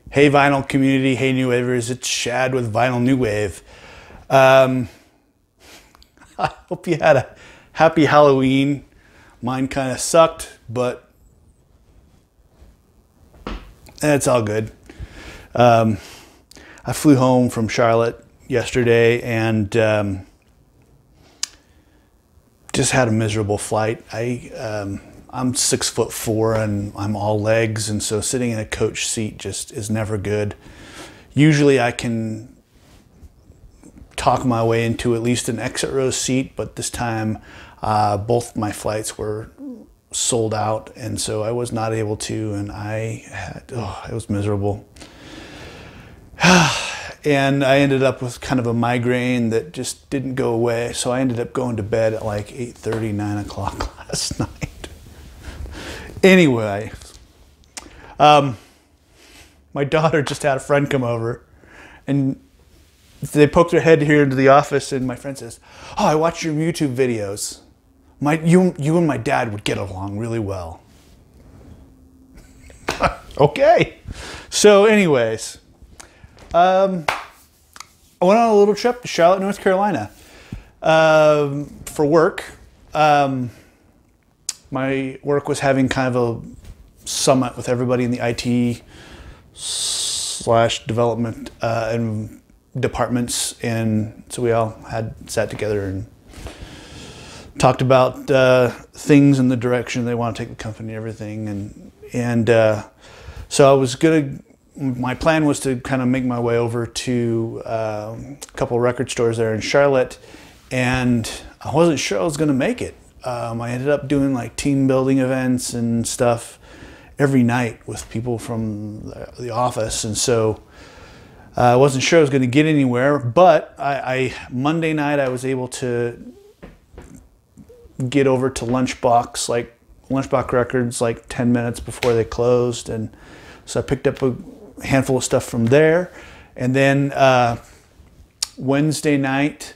Hey vinyl community, hey new wavers, it's Shad with Vinyl New Wave. I hope you had a happy Halloween. Mine kind of sucked, but it's all good. I flew home from Charlotte yesterday and just had a miserable flight. I'm 6'4" and I'm all legs, and so sitting in a coach seat just is never good. Usually I can talk my way into at least an exit row seat, but this time both my flights were sold out, and so I was not able to, and it was miserable. And I ended up with kind of a migraine that just didn't go away, so I ended up going to bed at like 8:30, 9 o'clock last night. Anyway, my daughter just had a friend come over, and they poked their head here into the office, and my friend says, "Oh, I watch your YouTube videos. You and my dad would get along really well." Okay. So anyways, I went on a little trip to Charlotte, North Carolina, for work. My work was having kind of a summit with everybody in the IT / development and departments, and so we all had sat together and talked about things in the direction they want to take the company and everything, and so I was my plan was to kind of make my way over to a couple of record stores there in Charlotte, and I wasn't sure I was going to make it. I ended up doing like team building events and stuff every night with people from the office, and so I wasn't sure I was going to get anywhere, but Monday night I was able to get over to Lunchbox Records like 10 minutes before they closed, and so I picked up a handful of stuff from there. And then Wednesday night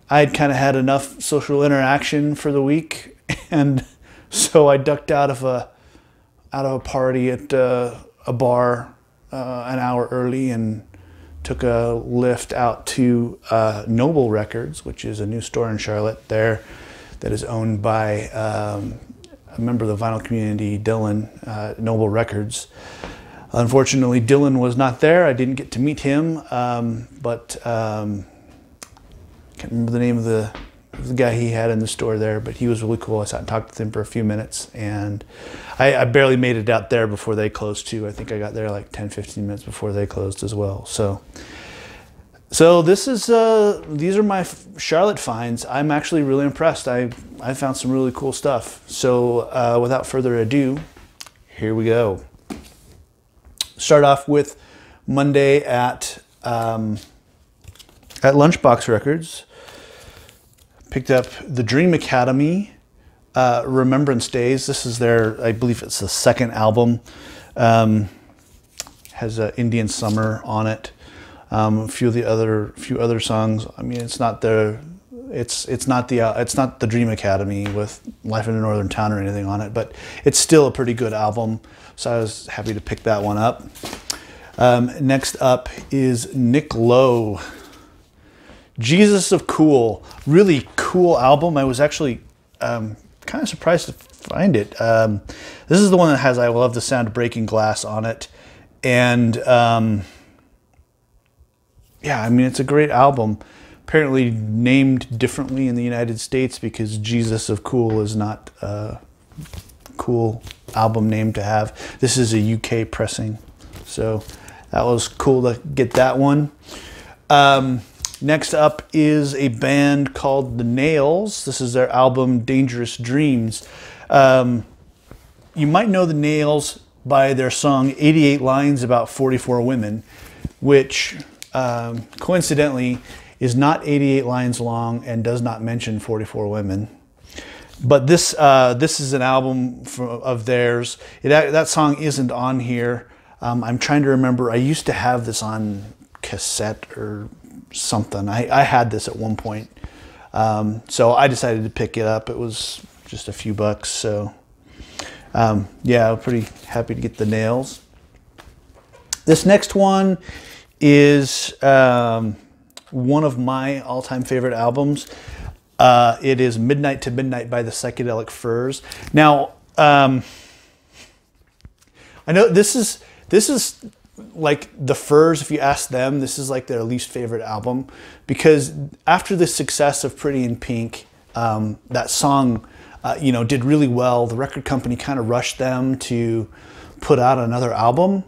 I'd kind of had enough social interaction for the week, and so I ducked out of a party at a bar an hour early and took a lift out to Noble Records, which is a new store in Charlotte there that is owned by a member of the vinyl community, Dylan, Noble Records. Unfortunately, Dylan was not there. I didn't get to meet him, but can't remember the name of the guy he had in the store there, but he was really cool. I sat and talked with him for a few minutes, and I barely made it out there before they closed too. I think I got there like 10-15 minutes before they closed as well. So this is these are my Charlotte finds. I'm actually really impressed. I found some really cool stuff. So without further ado, here we go. Start off with Monday at Lunchbox Records. Picked up the Dream Academy, Remembrance Days. This is their, I believe it's the second album. Has Indian Summer on it. A few other songs. I mean, it's not the Dream Academy with Life in a Northern Town or anything on it, but it's still a pretty good album. So I was happy to pick that one up. Next up is Nick Lowe. Jesus of Cool, really cool album. I was actually kind of surprised to find it. This is the one that has I Love the Sound of Breaking Glass on it. And yeah, I mean, it's a great album. Apparently named differently in the United States because Jesus of Cool is not a cool album name to have. This is a UK pressing. So that was cool to get that one. Next up is a band called The Nails. This is their album Dangerous Dreams. You might know The Nails by their song 88 Lines About 44 Women, which coincidentally is not 88 lines long and does not mention 44 women. But this is an album of theirs. That song isn't on here. I'm trying to remember. I used to have this on cassette or something. I had this at one point, so I decided to pick it up. It was just a few bucks, so yeah, I'm pretty happy to get The Nails. This next one is one of my all-time favorite albums. It is Midnight to Midnight by the Psychedelic Furs. Now, I know this is like the Furs. If you ask them, this is like their least favorite album, because after the success of Pretty in Pink, that song, you know, did really well. The record company kind of rushed them to put out another album,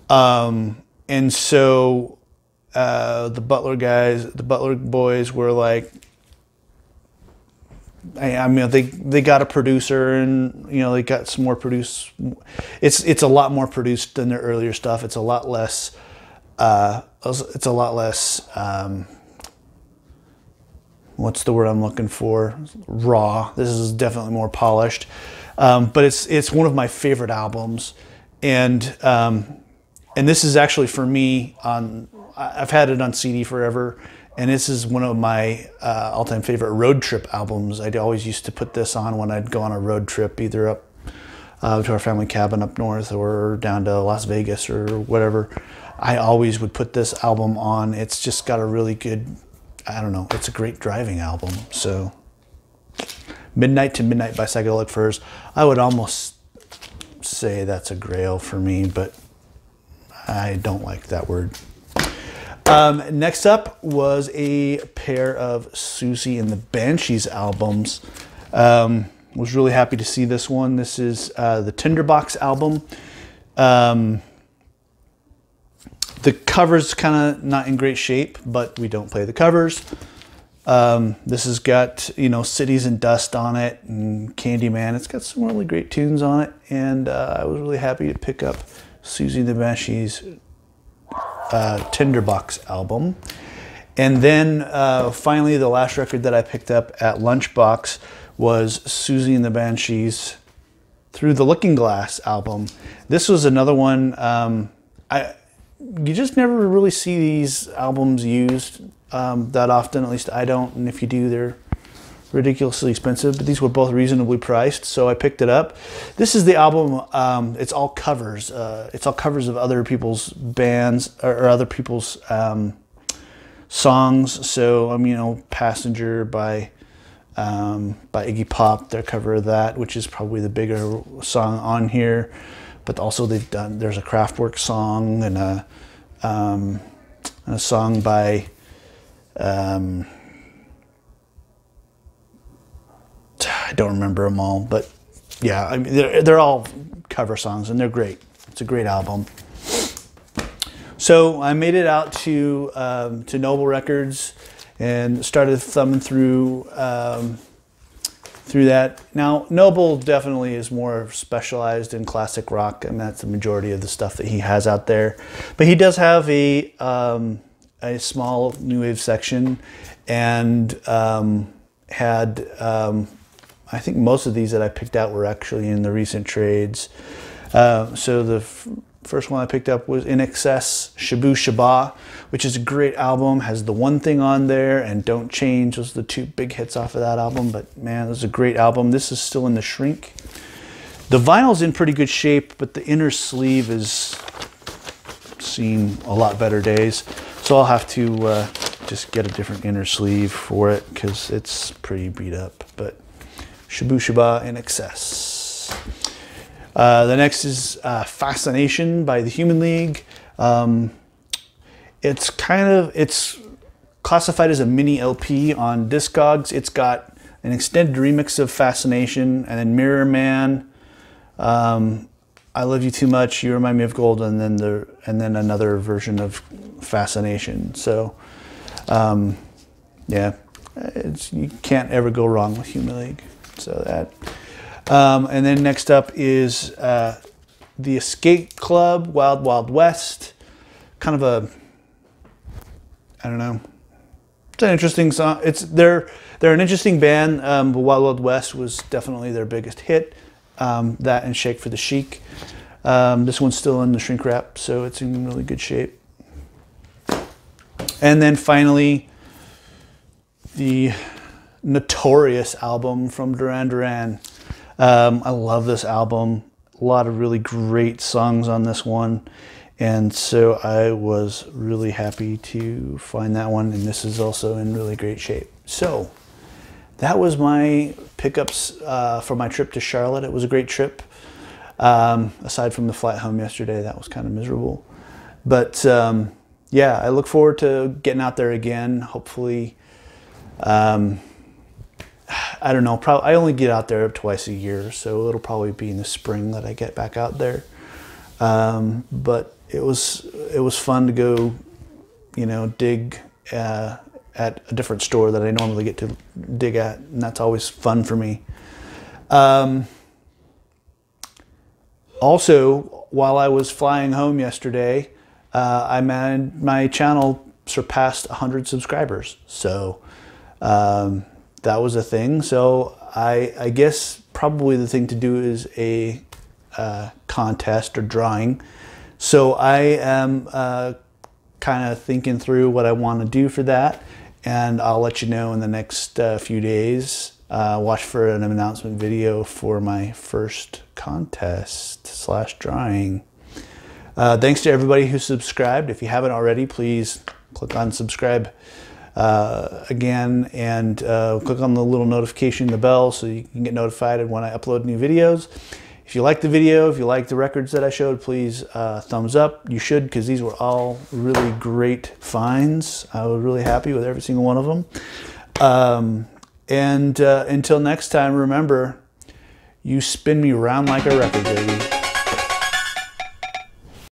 and so the Butler Boys were like, I mean, they got a producer, and you know, they got some more produced. It's a lot more produced than their earlier stuff. It's a lot less. What's the word I'm looking for? Raw. This is definitely more polished, but it's one of my favorite albums, and this is actually for me on. I've had it on CD forever. And this is one of my all-time favorite road trip albums. I always used to put this on when I'd go on a road trip, either up to our family cabin up north or down to Las Vegas or whatever. I always would put this album on. It's just got a really good, I don't know, it's a great driving album. So Midnight to Midnight by Psychedelic Furs. I would almost say that's a grail for me, but I don't like that word. Next up was a pair of Siouxsie and the Banshees albums. Was really happy to see this one. This is the Tinderbox album. The cover's kind of not in great shape, but we don't play the covers. This has got, you know, Cities and Dust on it and Candyman. It's got some really great tunes on it, and I was really happy to pick up Siouxsie and the Banshees Tinderbox album. And then finally, the last record that I picked up at Lunchbox was Siouxsie and the Banshees Through the Looking Glass album. This was another one. You just never really see these albums used that often. At least I don't. And if you do, they're ridiculously expensive. But these were both reasonably priced, so I picked it up. This is the album. It's all covers. It's all covers of other people's bands or other people's songs. So you know, Passenger by Iggy Pop, their cover of that, which is probably the bigger song on here. But also there's a Kraftwerk song and a song by I don't remember them all, but yeah, I mean, they're all cover songs and they're great. It's a great album. So I made it out to Noble Records and started thumbing through that. Now, Noble definitely is more specialized in classic rock, and that's the majority of the stuff that he has out there. But he does have a small new wave section, and had I think most of these that I picked out were actually in the recent trades. So the first one I picked up was In Excess, Shabooh Shoobah, which is a great album, has The One Thing on there and Don't Change. Those are the two big hits off of that album, but man, this is a great album. This is still in the shrink. The vinyl's in pretty good shape, but the inner sleeve is seen a lot better days. So I'll have to just get a different inner sleeve for it because it's pretty beat up. But Shabooh Shoobah, In Excess. The next is Fascination by the Human League. It's classified as a mini LP on Discogs. It's got an extended remix of Fascination, and then Mirror Man, I Love You Too Much, You Remind Me of Gold, and then another version of Fascination. So yeah, you can't ever go wrong with Human League. So that. And then next up is The Escape Club, Wild Wild West. Kind of a, I don't know, it's an interesting song. They're an interesting band, but Wild Wild West was definitely their biggest hit. That and Shake for the Chic. This one's still in the shrink wrap, so it's in really good shape. And then finally, the Notorious album from Duran Duran. I love this album. A lot of really great songs on this one. And so I was really happy to find that one, and this is also in really great shape. So that was my pickups for my trip to Charlotte. It was a great trip. Aside from the flight home yesterday, that was kind of miserable. But yeah, I look forward to getting out there again. Hopefully, I don't know, I only get out there twice a year, so it'll probably be in the spring that I get back out there. But it was fun to go, you know, dig at a different store that I normally get to dig at, and that's always fun for me. Also, while I was flying home yesterday, my channel surpassed 100 subscribers. So that was a thing. So I guess probably the thing to do is a contest or drawing. So I am kind of thinking through what I want to do for that, and I'll let you know in the next few days. Watch for an announcement video for my first contest / drawing. Thanks to everybody who subscribed. If you haven't already, please click on subscribe again, and click on the little notification, the bell, so you can get notified when I upload new videos. If you like the video, if you like the records that I showed, please thumbs up. You should, because these were all really great finds. I was really happy with every single one of them. And until next time, remember, you spin me around like a record.